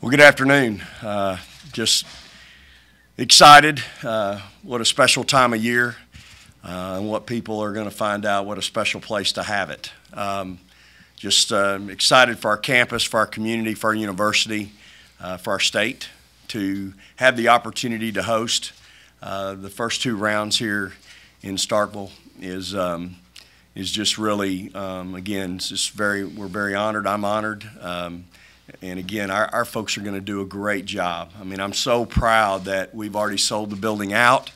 Well, good afternoon. Just excited. What a special time of year, and what people are going to find out. What a special place to have it. Just excited for our campus, for our community, for our university, for our state to have the opportunity to host the first two rounds here in Starkville is just really again, it's just we're very honored. I'm honored. And again, our folks are going to do a great job. I mean, I'm so proud that we've already sold the building out.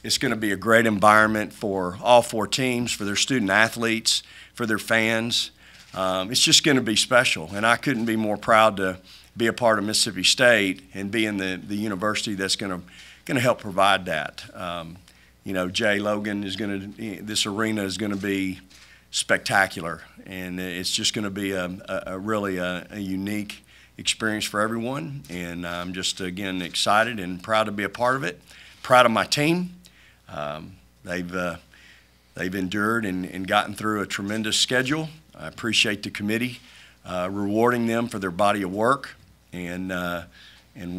It's going to be a great environment for all four teams, for their student athletes, for their fans. It's just going to be special, and I couldn't be more proud to be a part of Mississippi State and be in the university that's going to help provide that. You know, Jay Logan is going to. This arena is going to be spectacular, and it's just going to be a really unique experience for everyone. And I'm just again excited and proud to be a part of it. Proud of my team. They've endured and gotten through a tremendous schedule. I appreciate the committee rewarding them for their body of work, and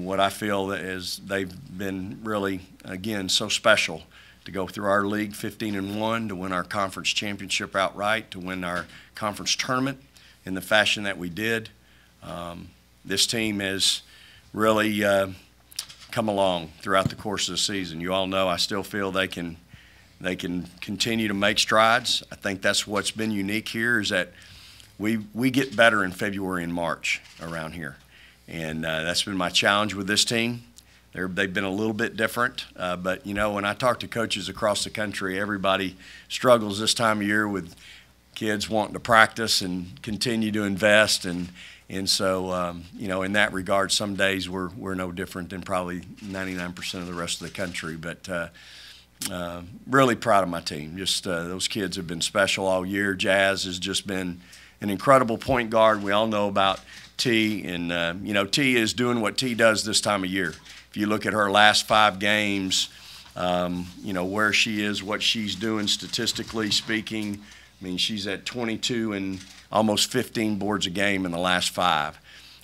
what I feel is they've been really again so special to go through our league 15-1, to win our conference championship outright, to win our conference tournament in the fashion that we did. This team has really come along throughout the course of the season. You all know I still feel they can continue to make strides. I think that's what's been unique here is that we get better in February and March around here, and that's been my challenge with this team. They've been a little bit different, but you know, when I talk to coaches across the country, everybody struggles this time of year with kids wanting to practice and continue to invest, and so you know, in that regard, some days we're no different than probably 99% of the rest of the country. But really proud of my team. Just those kids have been special all year. Jazz has just been an incredible point guard. We all know about T, and you know, T is doing what T does this time of year. If you look at her last 5 games, you know, where she is, what she's doing statistically speaking, I mean, she's at 22 and almost 15 boards a game in the last 5.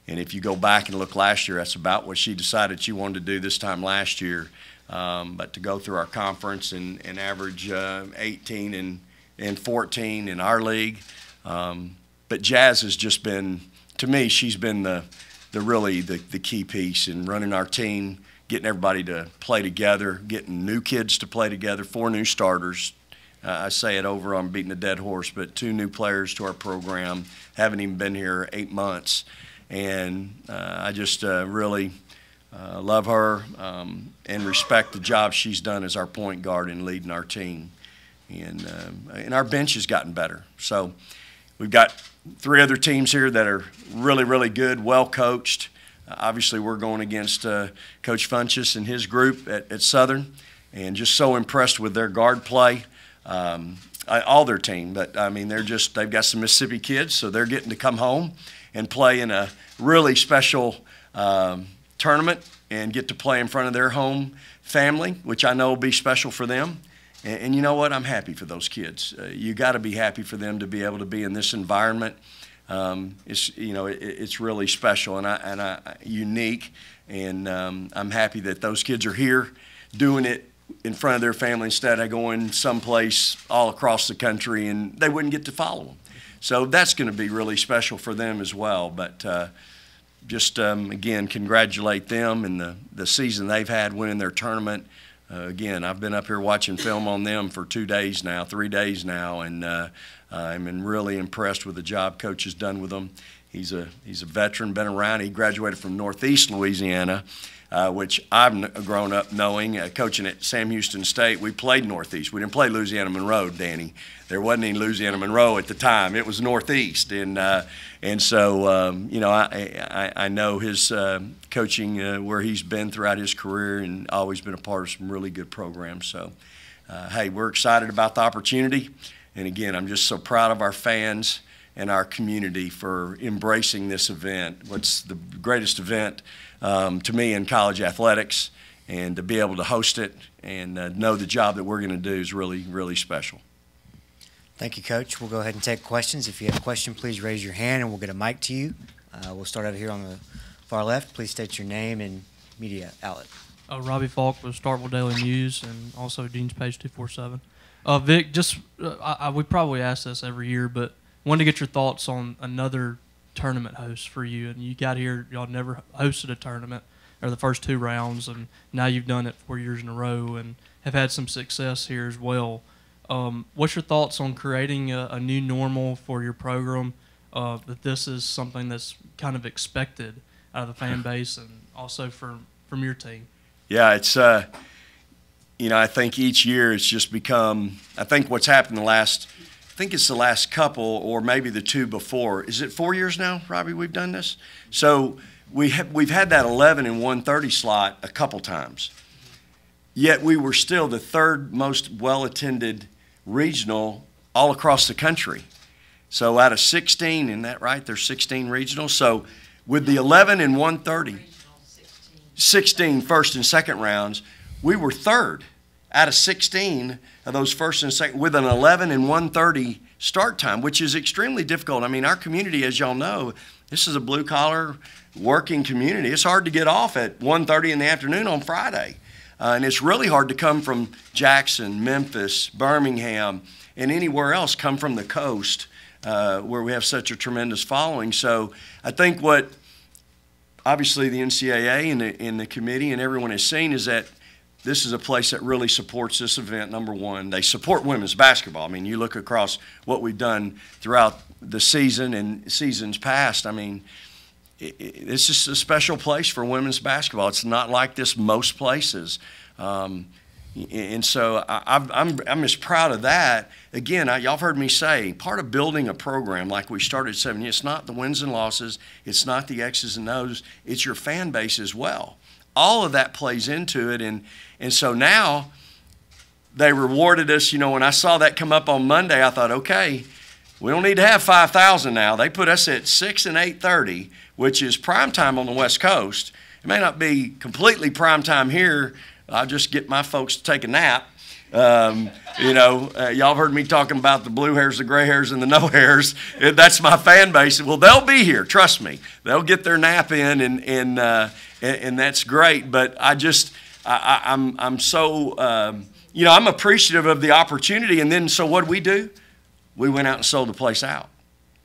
And if you go back and look last year, that's about what she decided she wanted to do this time last year. But to go through our conference and average 18 and 14 in our league. But Jazz has just been, to me, she's been the key piece in running our team, getting everybody to play together, getting new kids to play together, 4 new starters. I say it over, I'm beating a dead horse, but 2 new players to our program, haven't even been here 8 months. And I just really love her and respect the job she's done as our point guard in leading our team. And our bench has gotten better. So we've got 3 other teams here that are really, really good, well coached. Obviously, we're going against Coach Funchess and his group at Southern, and just so impressed with their guard play. All their team, but I mean, they've got some Mississippi kids, so they're getting to come home and play in a really special tournament and get to play in front of their home family, which I know will be special for them. And you know what? I'm happy for those kids. You got to be happy for them to be able to be in this environment. It's really special and unique. And I'm happy that those kids are here doing it in front of their family instead of going someplace all across the country and they wouldn't get to follow them. So that's going to be really special for them as well. But again, congratulate them and the season they've had, winning their tournament. Again, I've been up here watching film on them for 3 days now, and I'm really impressed with the job Coach has done with them. He's a veteran, been around. He graduated from Northeast Louisiana, which I've grown up knowing. Coaching at Sam Houston State, we played Northeast. We didn't play Louisiana Monroe, Danny. There wasn't any Louisiana Monroe at the time. It was Northeast, and so you know, I know his coaching where he's been throughout his career, and always been a part of some really good programs. So, hey, we're excited about the opportunity, and again, I'm just so proud of our fans and our community for embracing this event. What's the greatest event to me in college athletics, and to be able to host it and know the job that we're going to do is really, really special. Thank you, Coach. We'll go ahead and take questions. If you have a question, please raise your hand and we'll get a mic to you. We'll start over here on the far left. Please state your name and media outlet. Robbie Falk with Starkville Daily News and also Dean's Page 247. Vic, just we probably ask this every year, but wanted to get your thoughts on another tournament host for you. And you got here, y'all never hosted a tournament or the first 2 rounds, and now you've done it 4 years in a row and have had some success here as well. What's your thoughts on creating a new normal for your program? That this is something that's kind of expected out of the fan base and also from your team. Yeah, it's I think each year it's just become. I think what's happened the last couple or maybe the 2 before. Is it 4 years now, Robbie? We've done this. So we've had that 11 and 1:30 slot a couple times. Yet we were still the 3rd most well-attended regional all across the country. So out of 16, isn't that right? There's 16 regionals. So with the 11 and 1:30, 16 first and second rounds, we were 3rd out of 16 of those first and second with an 11 and 1:30 start time, which is extremely difficult. I mean, our community, as y'all know, this is a blue-collar working community. It's hard to get off at 1:30 in the afternoon on Friday. And it's really hard to come from Jackson, Memphis, Birmingham, and anywhere else, come from the coast where we have such a tremendous following. So I think what obviously the NCAA and the committee and everyone has seen is that this is a place that really supports this event, number one. They support women's basketball. I mean, you look across what we've done throughout the season and seasons past, I mean, it's just a special place for women's basketball. It's not like this most places. And so I'm as proud of that. Again, y'all have heard me say, part of building a program like we started 7 years, it's not the wins and losses, it's not the X's and O's, it's your fan base as well. All of that plays into it. And so now they rewarded us. You know, when I saw that come up on Monday, I thought, okay, we don't need to have 5,000 now. They put us at 6 and 8:30, which is prime time on the West Coast. It may not be completely prime time here. I'll just get my folks to take a nap. Y'all have heard me talking about the blue hairs, the gray hairs, and the no hairs. That's my fan base. Well, they'll be here. Trust me. They'll get their nap in, and that's great. But I'm so I'm appreciative of the opportunity. And then so what do? We went out and sold the place out.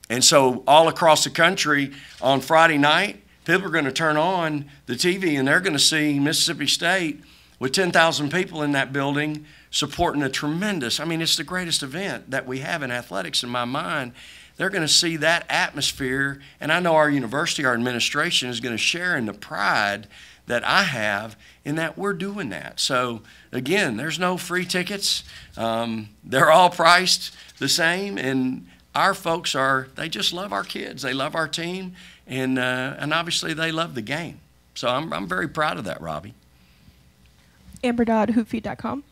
And so all across the country on Friday night, people are going to turn on the TV and they're going to see Mississippi State with 10,000 people in that building supporting a tremendous, I mean, it's the greatest event that we have in athletics in my mind. They're going to see that atmosphere, and I know our university, our administration is going to share in the pride that I have in that we're doing that. So, again, there's no free tickets. They're all priced the same, and our folks they just love our kids. They love our team, and obviously they love the game. So I'm very proud of that, Robbie. Amber Dodd, hoopfeed.com.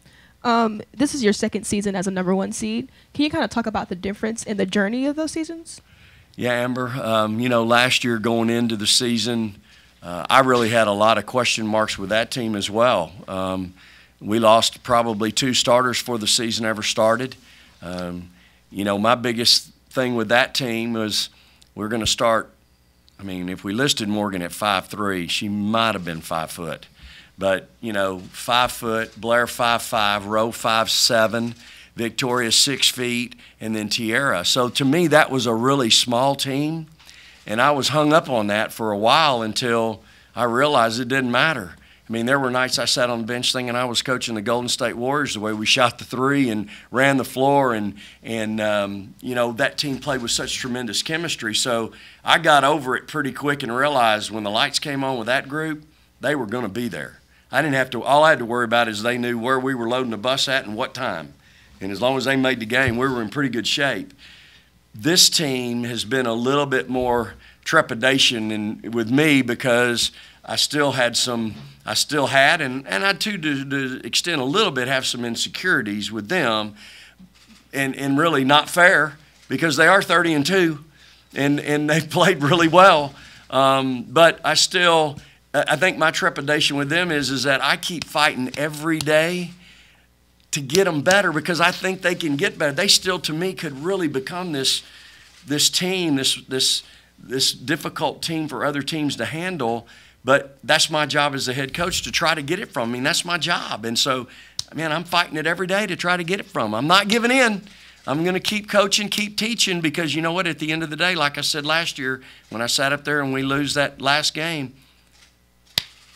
This is your 2nd season as a #1 seed. Can you kind of talk about the difference in the journey of those seasons? Yeah, Amber. Last year going into the season, I really had a lot of question marks with that team as well. We lost probably 2 starters before the season ever started. My biggest thing with that team was we're going to start, if we listed Morgan at 5'3", she might have been 5 foot. But, 5 foot, Blair 5'5", Rowe 5'7", Victoria 6 feet, and then Tierra. So to me, that was a really small team, and I was hung up on that for a while until I realized it didn't matter. There were nights I sat on the bench thinking I was coaching the Golden State Warriors the way we shot the 3 and ran the floor, and that team played with such tremendous chemistry. So I got over it pretty quick and realized when the lights came on with that group, they were going to be there. All I had to worry about is they knew where we were loading the bus at and what time. And as long as they made the game, we were in pretty good shape. This team has been a little bit more trepidation with me because I still had, and I too, to the extent a little bit, have some insecurities with them, and really not fair because they are 30-2, and they've played really well. But I think my trepidation with them is that I keep fighting every day to get them better because I think they can get better. They still, to me, could really become this team, this this difficult team for other teams to handle. But that's my job as the head coach, to try to get it from him. That's my job. And so, man, I'm fighting it every day to try to get it from him. I'm not giving in. I'm going to keep coaching, keep teaching, because you know what? At the end of the day, like I said last year, when I sat up there and we lose that last game,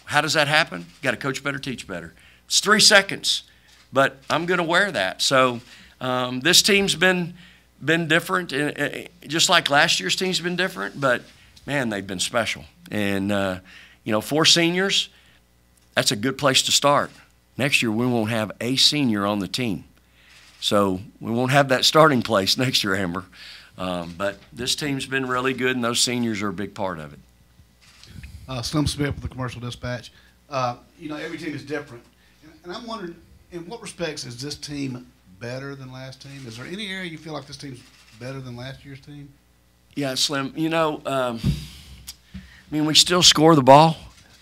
how does that happen? Got to coach better, teach better. It's 3 seconds, but I'm going to wear that. So this team's been different, just like last year's team's been different, but, man, they've been special. And, 4 seniors, that's a good place to start. Next year, we won't have a senior on the team. So we won't have that starting place next year, Amber. But this team's been really good, and those seniors are a big part of it. Slim Smith with the Commercial Dispatch. Every team is different. And I'm wondering, in what respects is this team better than last team? Is there any area you feel like this team's better than last year's team? Yeah, Slim. We still score the ball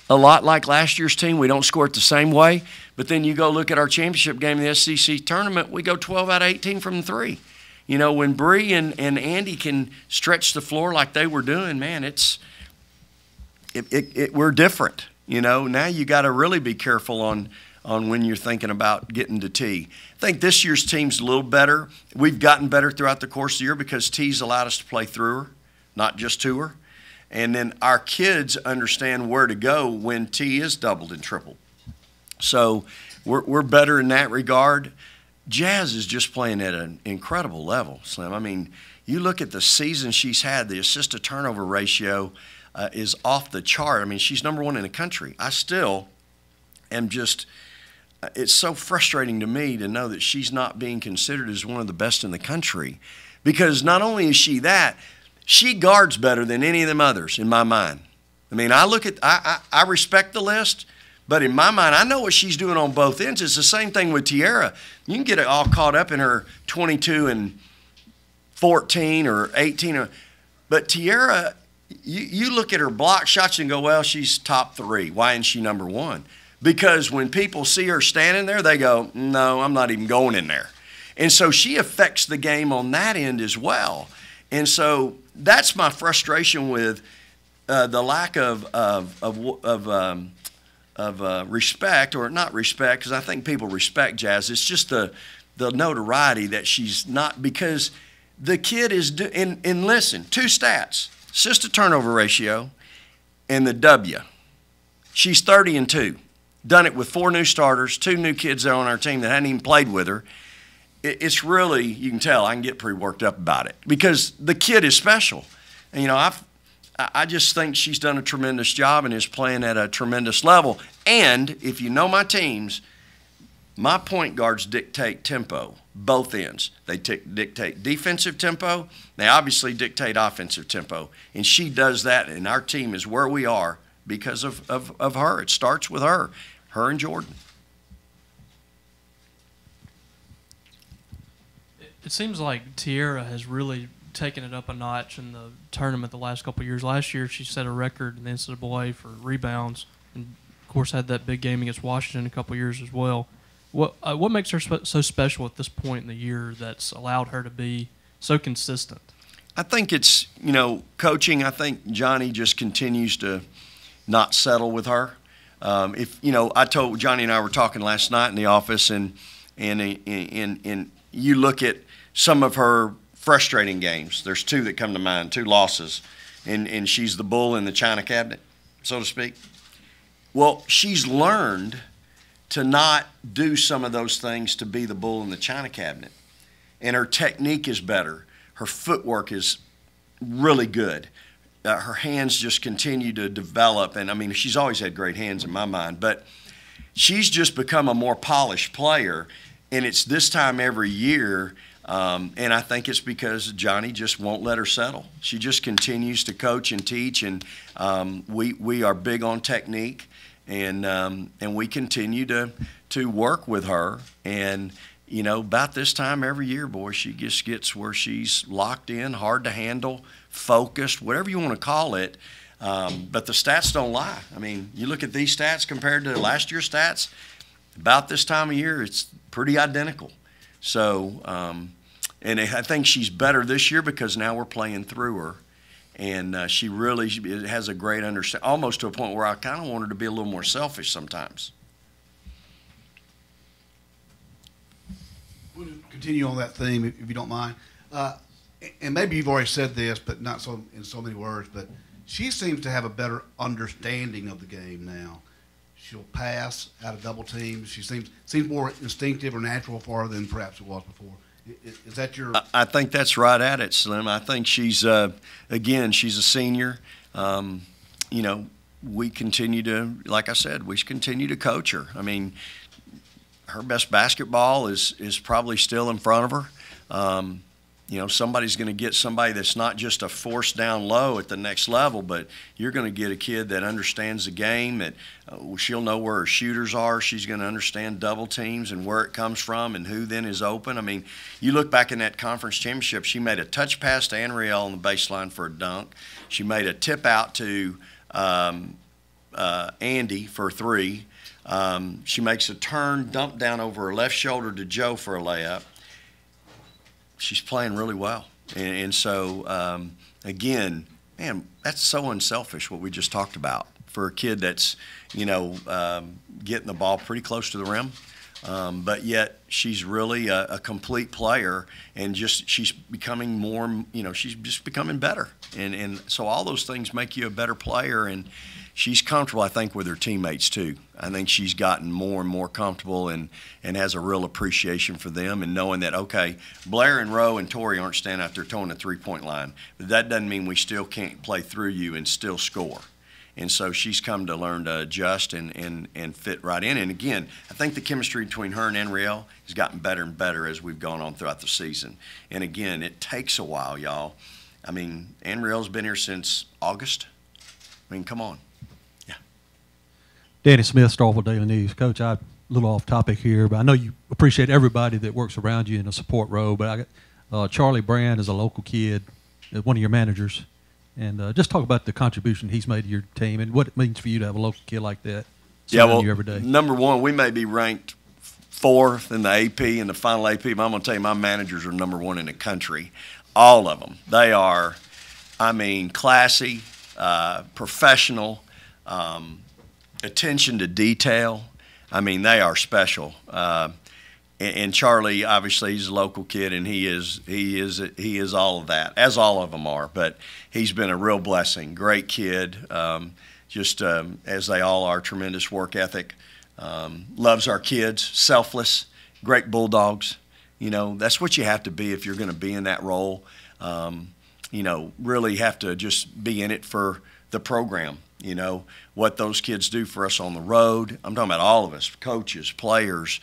a lot like last year's team. We don't score it the same way. But then you go look at our championship game in the SEC tournament, we go 12 out of 18 from 3. When Bree and Andy can stretch the floor like they were doing, man, we're different. Now you got to really be careful on when you're thinking about getting to T. I think this year's team's a little better. We've gotten better throughout the course of the year because T's allowed us to play through her, not just to her. And then our kids understand where to go when T is doubled and tripled. So we're better in that regard. Jazz is just playing at an incredible level, Slim. You look at the season she's had, the assist-to-turnover ratio is off the chart. She's number 1 in the country. I still am just – it's so frustrating to me to know that she's not being considered as one of the best in the country, because not only is she that – she guards better than any of them others in my mind. I respect the list, but in my mind, I know what she's doing on both ends. It's the same thing with Tiara. You can get all caught up in her 22 and 14 or 18. But Tiara, you look at her block shots and go, well, she's top 3. Why isn't she number 1? Because when people see her standing there, they go, no, I'm not even going in there. And so she affects the game on that end as well. And so that's my frustration with the lack of respect, or not respect, because I think people respect Jazz. It's just the notoriety that she's not, because the kid is and listen, 2 stats: assist-to-turnover ratio and the W. She's 30-2. Done it with 4 new starters, 2 new kids there on our team that hadn't even played with her. It's really, you can tell, I can get pretty worked up about it because the kid is special. And, I just think she's done a tremendous job and is playing at a tremendous level. And if you know my teams, my point guards dictate tempo, both ends. They dictate defensive tempo. They obviously dictate offensive tempo. And she does that, and our team is where we are because of her. It starts with her and Jordan. It seems like Tiara has really taken it up a notch in the tournament the last couple of years. Last year, she set a record in the NCAAW for rebounds, and of course had that big game against Washington a couple of years as well. What makes her so special at this point in the year that's allowed her to be so consistent? I think it's coaching. I think Johnny just continues to not settle with her. I told Johnny and I were talking last night in the office, and you look at some of her frustrating games. There's 2 that come to mind, 2 losses, and she's the bull in the china cabinet, so to speak. Well, she's learned to not do some of those things to be the bull in the china cabinet, and her technique is better. Her footwork is really good. Her hands just continue to develop, and she's always had great hands in my mind, but she's just become a more polished player, and it's this time every year. And I think it's because Johnny just won't let her settle. She just continues to coach and teach, and we are big on technique, and we continue to work with her. And about this time every year, boy, she just gets where she's locked in, hard to handle, focused, whatever you want to call it. But the stats don't lie. You look at these stats compared to last year's stats. About this time of year, it's pretty identical. So. And I think she's better this year because now we're playing through her. And she really has a great understanding, almost to a point where I kind of want her to be a little more selfish sometimes. We'll continue on that theme, if you don't mind. And maybe you've already said this, but not so in so many words, but she seems to have a better understanding of the game now. She'll pass out of double teams. She seems more instinctive or natural for her than perhaps it was before. Is that your? I think that's right at it, Slim. I think she's again, she's a senior. You know, we continue to, like I said, we continue to coach her. I mean, her best basketball is probably still in front of her. You know, somebody's going to get somebody that's not just a force down low at the next level, but you're going to get a kid that understands the game, that she'll know where her shooters are. She's going to understand double teams and where it comes from and who then is open. I mean, you look back in that conference championship, she made a touch pass to Anriel on the baseline for a dunk. She made a tip out to Andy for a three. She makes a turn, dump down over her left shoulder to Joe for a layup. She's playing really well. And so, again, man, that's so unselfish what we just talked about for a kid that's, you know, getting the ball pretty close to the rim. But yet she's really a complete player, and just she's becoming more, you know, she's just becoming better. And so all those things make you a better player, and she's comfortable, I think, with her teammates too. I think she's gotten more and more comfortable and has a real appreciation for them, and knowing that, okay, Blair and Rowe and Tori aren't standing out there towing the three-point line, but that doesn't mean we still can't play through you and still score. And so she's come to learn to adjust and fit right in. And again, I think the chemistry between her and Anriel has gotten better and better as we've gone on throughout the season. And again, it takes a while, y'all. I mean, Anriel's been here since August. I mean, come on. Yeah. Danny Smith, Starkville Daily News. Coach, I'm a little off topic here, but I know you appreciate everybody that works around you in the support role. But I got Charlie Brand is a local kid, one of your managers. And just talk about the contribution he's made to your team and what it means for you to have a local kid like that surrounding you every day. Number one, we may be ranked fourth in the AP, in the final AP, but I'm going to tell you, my managers are number one in the country. All of them. They are, I mean, classy, professional, attention to detail. I mean, they are special. And Charlie, obviously, he's a local kid, and he is all of that, as all of them are. But he's been a real blessing. Great kid, as they all are. Tremendous work ethic. Loves our kids. Selfless. Great bulldogs. You know, that's what you have to be if you're going to be in that role. You know, really have to just be in it for the program. You know, what those kids do for us on the road. I'm talking about all of us, coaches, players.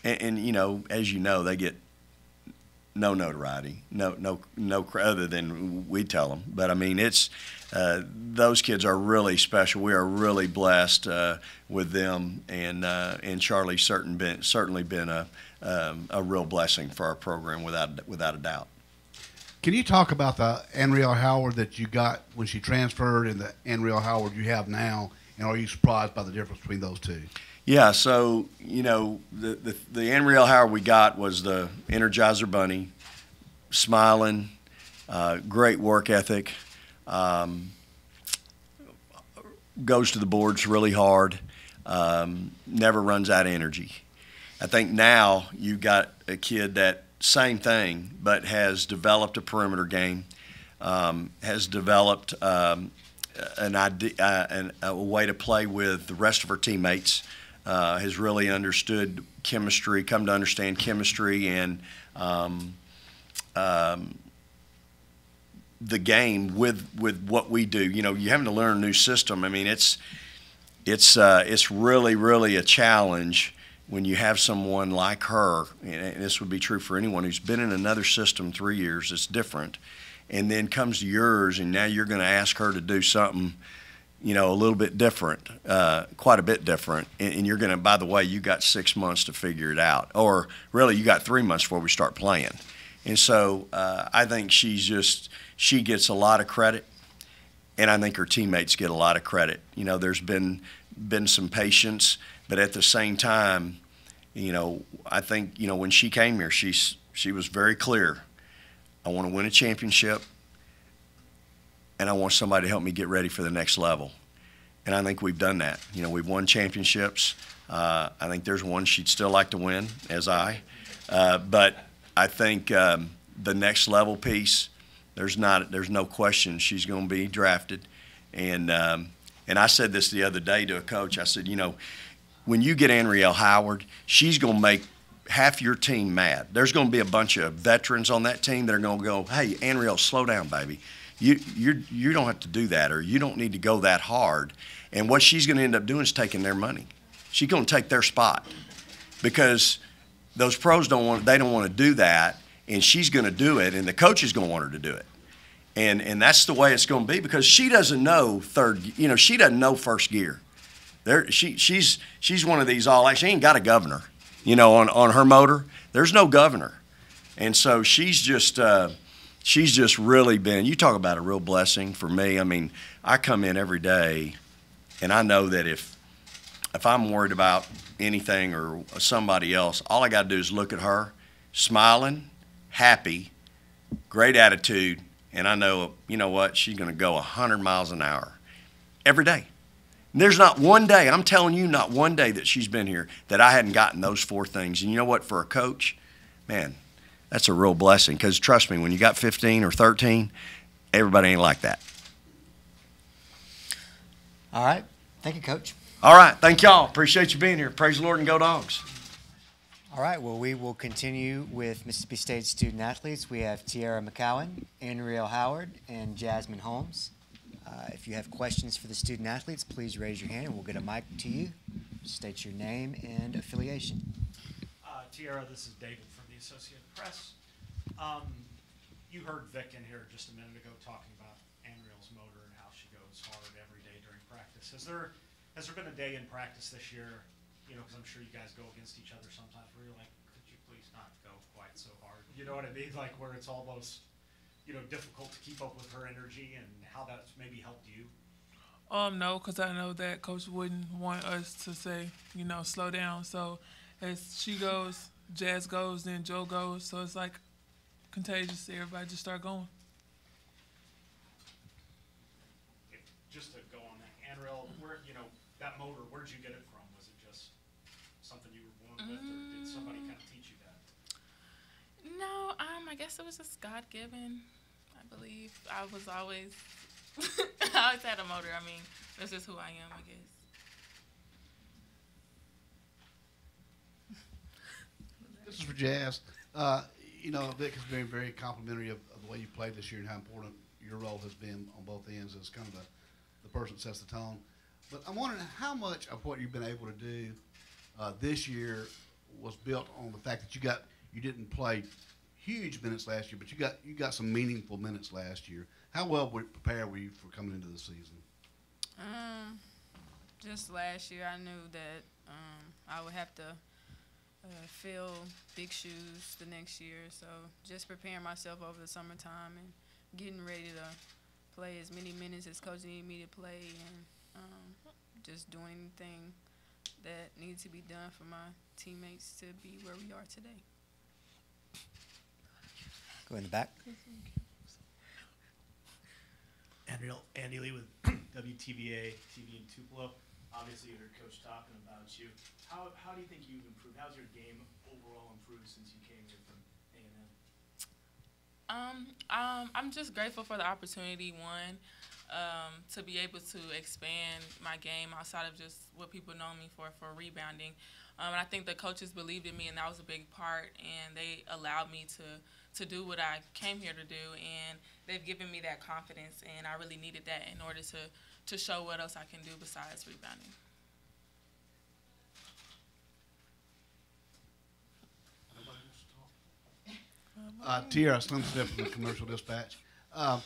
And you know, as you know, they get no notoriety, no other than we tell them. But I mean, it's those kids are really special. We are really blessed with them, and Charlie's certainly been a real blessing for our program without a doubt. Can you talk about the Anriel Howard that you got when she transferred and the Anriel Howard you have now, and are you surprised by the difference between those two? Yeah, so, you know, the Anriel Howard we got was the Energizer Bunny, smiling, great work ethic, goes to the boards really hard, never runs out of energy. I think now you've got a kid that, same thing, but has developed a perimeter game, has developed a way to play with the rest of her teammates, has really understood chemistry, come to understand chemistry and the game with what we do. You know, you having to learn a new system. I mean, it's really a challenge when you have someone like her, and this would be true for anyone who's been in another system 3 years, it's different, and then comes to yours, and now you're going to ask her to do something, you know, a little bit different, quite a bit different, and you're going to, by the way, you got 6 months to figure it out, or really you got 3 months before we start playing. And so I think she gets a lot of credit, and I think her teammates get a lot of credit. You know, there's been some patience, but at the same time, you know, I think, you know, when she came here, she was very clear. I want to win a championship. and I want somebody to help me get ready for the next level. And I think we've done that. You know, we've won championships. I think there's one she'd still like to win, as I. But I think the next level piece, there's no question she's going to be drafted. And I said this the other day to a coach. I said, you know, when you get Anriel Howard, she's going to make half your team mad. There's going to be a bunch of veterans on that team that are going to go, hey, Anriel, slow down, baby. You don't have to do that, or you don't need to go that hard. And what she's going to end up doing is taking their money. She's going to take their spot because those pros don't want to do that, and she's going to do it, and the coach is going to want her to do it. And that's the way it's going to be because she doesn't know she doesn't know first gear. She's one of these she ain't got a governor, on her motor. There's no governor. And so she's just really been, you talk about a real blessing for me. I mean, I come in every day and I know that if I'm worried about anything or somebody else, all I got to do is look at her, smiling, happy, great attitude, and I know, you know what, she's going to go 100 miles an hour every day. And there's not one day, I'm telling you, not one day that she's been here that I hadn't gotten those 4 things. And you know what, for a coach, man, that's a real blessing because trust me, when you got 15 or 13, everybody ain't like that. All right. Thank you, Coach. All right. Thank y'all. Appreciate you being here. Praise the Lord and go Dogs. All right. Well, we will continue with Mississippi State student athletes. We have Tiara McCowan, Anriel Howard, and Jasmine Holmes. If you have questions for the student athletes, please raise your hand and we'll get a mic to you. State your name and affiliation. Tiara, this is David from the Associated Press. You heard Vic in here just a minute ago talking about Anriel's motor and how she goes hard every day during practice. Has there been a day in practice this year, because I'm sure you guys go against each other sometimes, where you're like, could you please not go quite so hard? You know what I mean? Like where it's almost, difficult to keep up with her energy and how that's maybe helped you? No, because I know that Coach wouldn't want us to say, slow down. So as she goes, Jazz goes, then Joe goes. So it's like contagious. Everybody just start going. Just to go on that, Anriel, that motor, where'd you get it from? Was it just something you were born with, or did somebody kind of teach you that? No, I guess it was just God-given, I believe. I was always, I always had a motor. I mean, that's just who I am, I guess. This is for Jazz. Vic has been very complimentary of the way you played this year and how important your role has been on both ends as kind of the person that sets the tone. But I'm wondering how much of what you've been able to do this year was built on the fact that you didn't play huge minutes last year, but you got some meaningful minutes last year. How well prepared were you for coming into the season? Just last year, I knew that I would have to fill big shoes the next year. So just preparing myself over the summertime and getting ready to play as many minutes as Coach needed me to play, and just doing anything that needs to be done for my teammates to be where we are today. Go in the back. Andy Lee with WTVA TV in Tupelo. Obviously, you heard Coach talking about you. How do you think you've improved? How's your game overall improved since you came here from A&M? I'm just grateful for the opportunity, to be able to expand my game outside of just what people know me for rebounding. And I think the coaches believed in me, and that was a big part, and they allowed me to do what I came here to do, and they've given me that confidence, and I really needed that in order to show what else I can do besides rebounding. Tiara, Slim Smith from the Commercial Dispatch. Hopefully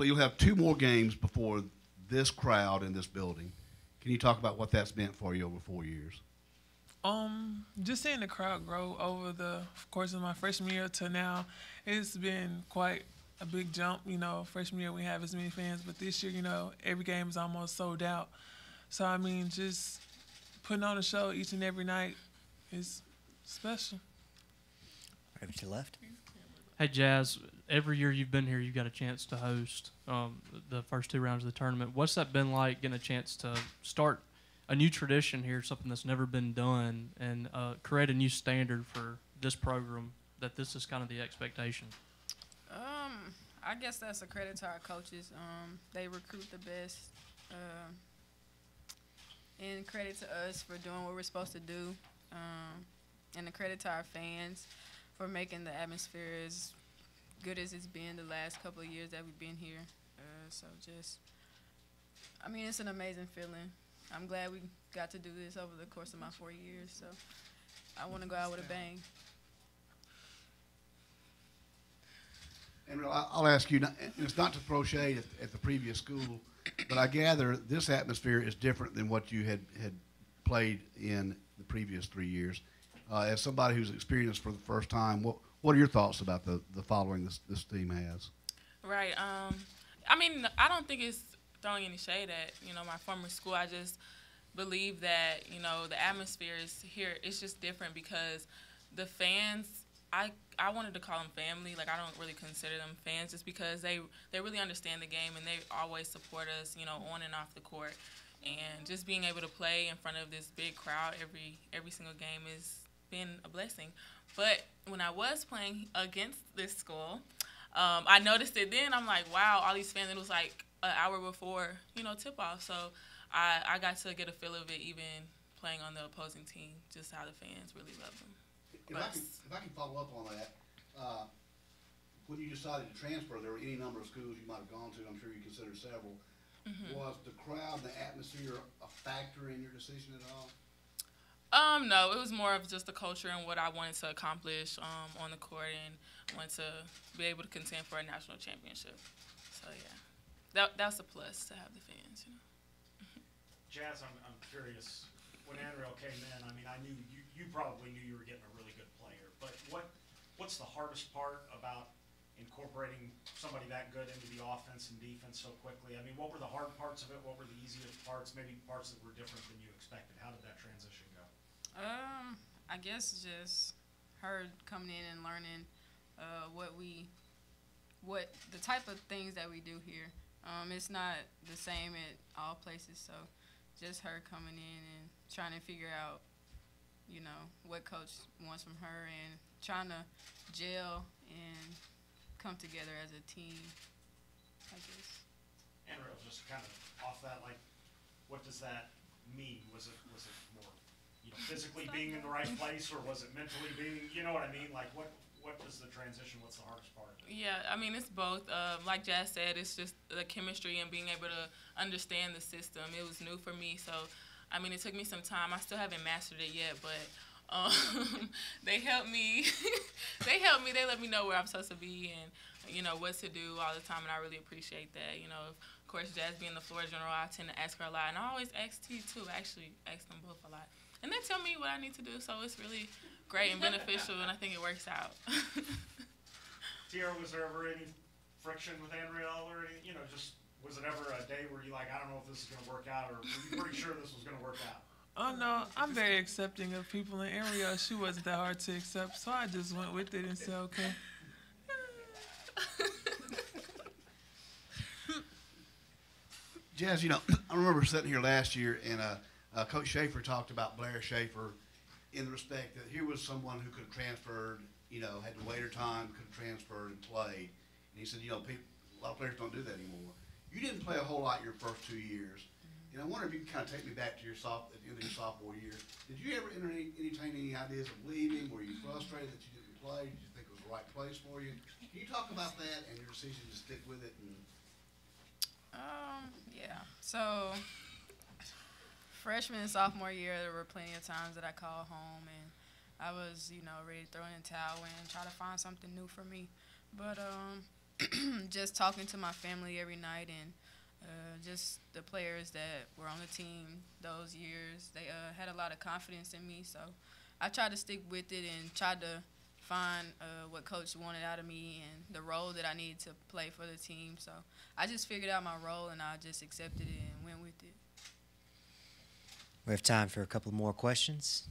you'll have 2 more games before this crowd in this building. Can you talk about what that's meant for you over 4 years? Just seeing the crowd grow over the course of my freshman year to now, it's been quite a big jump. Freshman year we have as many fans, but this year, every game is almost sold out. So, I mean, just putting on a show each and every night is special. Right to the left. Hey, Jazz, every year you've been here, you've got a chance to host the first 2 rounds of the tournament. What's that been like, getting a chance to start a new tradition here, something that's never been done, and create a new standard for this program, that this is kind of the expectation? I guess that's a credit to our coaches. They recruit the best. And credit to us for doing what we're supposed to do. And a credit to our fans for making the atmosphere as good as it's been the last couple of years that we've been here. It's an amazing feeling. I'm glad we got to do this over the course of my 4 years, so I want to go out with a bang. And I'll ask you, it's not to throw shade at the previous school, but I gather this atmosphere is different than what you had played in the previous 3 years. As somebody who's experienced for the first time, what are your thoughts about the following this team has? Right. I don't think it's throwing any shade at, my former school. I just believe that, the atmosphere is here. It's just different because the fans, I wanted to call them family. Like, I don't really consider them fans just because they really understand the game and they always support us, on and off the court. And just being able to play in front of this big crowd every single game has been a blessing. But when I was playing against this school, I noticed it then. I'm like, wow, all these fans. It was like an hour before, tip-off. So I got to get a feel of it even playing on the opposing team, just how the fans really love them. If I can follow up on that, when you decided to transfer, there were any number of schools you might have gone to. I'm sure you considered several. Mm-hmm. Was the crowd, the atmosphere, a factor in your decision at all? No, it was more of just the culture and what I wanted to accomplish on the court, and wanted to be able to contend for a national championship. So yeah, that's a plus to have the fans. Jazz, I'm curious. When Anriel came in, I knew you probably knew you were getting a really good player. But what's the hardest part about incorporating somebody that good into the offense and defense so quickly? What were the hard parts of it? What were the easiest parts? Maybe parts that were different than you expected. How did that transition go? I guess just her coming in and learning what the type of things that we do here. It's not the same at all places, so just her coming in and trying to figure out, what coach wants from her, and trying to gel and come together as a team, I guess. Anriel, just kind of off that, what does that mean? Was it more, physically being in the right place, or was it mentally being, you know what I mean? What is the transition? What's the hardest part? Yeah, it's both. Like Jazz said, it's just the chemistry and being able to understand the system. It was new for me, so it took me some time. I still haven't mastered it yet, but they helped me. They let me know where I'm supposed to be and what to do all the time, and I really appreciate that. Of course, Jazz being the floor general, I tend to ask her a lot, and I always ask T too. I actually ask them both a lot, and they tell me what I need to do. So it's really great and beneficial, and I think it works out. Tiara, was there ever any friction with Anriel, or was it ever a day where you I don't know if this is going to work out, or were you pretty sure this was going to work out? Oh, no, I'm very accepting of people in area. She wasn't that hard to accept, so I just went with it and said, okay. Jazz, I remember sitting here last year, and Coach Schaefer talked about Blair Schaefer in the respect that here was someone who could have transferred, had to wait her time, could have transferred and played. And he said, a lot of players don't do that anymore. You didn't play a whole lot your first 2 years. And I wonder if you can kind of take me back to at the end of your sophomore year. Did you ever entertain any ideas of leaving? Were you frustrated that you didn't play? Did you think it was the right place for you? Can you talk about that and your decision to stick with it? Yeah. So freshman and sophomore year, there were plenty of times that I called home and I was, ready to throw in the towel and try to find something new for me. But just talking to my family every night and just the players that were on the team those years, they had a lot of confidence in me. So I tried to stick with it and tried to find what coach wanted out of me and the role that I needed to play for the team. So I just figured out my role and I just accepted it and went with it. We have time for a couple more questions.